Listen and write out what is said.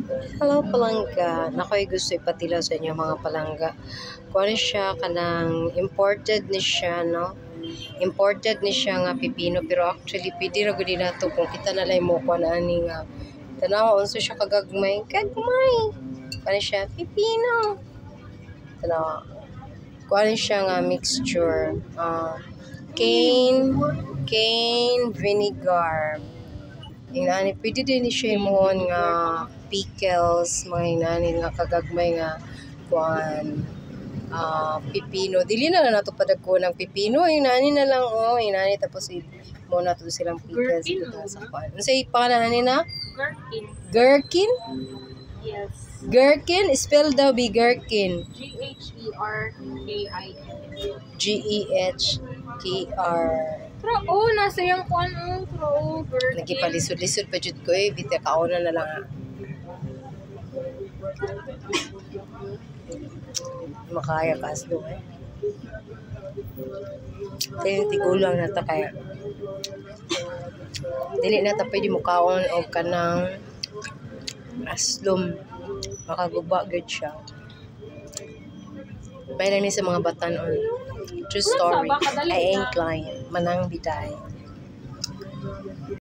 Hello, palangga. Nakoy gusto ipatilaw sa inyo mga palangga. Kung ano siya, kanang imported ni siya, no? Imported ni siya nga pipino, pero actually, pwede ra gud na to kung kita nalay mo kung ano ani nga. Tanawa, unsa siya kagagmay. Kagmay! Kano siya? Pipino! Tanawa. Kung ano siya nga mixture. Cane, vinegar. Inani, pwede din siya mo nga pickles, mga inani nga kagagmay nga kuan pipino. Dili na nato padagko ng pipino, inani na lang inani tapos mo na to silang pickles dito sa kuan. Unsay pangalan ni na? Gherkin. Gherkin? Yes. Gherkin, spell daw be Gherkin. Gherkin. Gehkr. Pero nasa yung kuan pero Gherkin. Nagipalisod-lisod pa jud ko bitaw kauna na lang. Makaya ka aslo Kaya tigulang na ta kaya. Dili na ta pwede mukaon og kanang aslom. Makaguba gud siya. Bay lang ni sa mga batanon. True story. I ain't lying. Manang biday.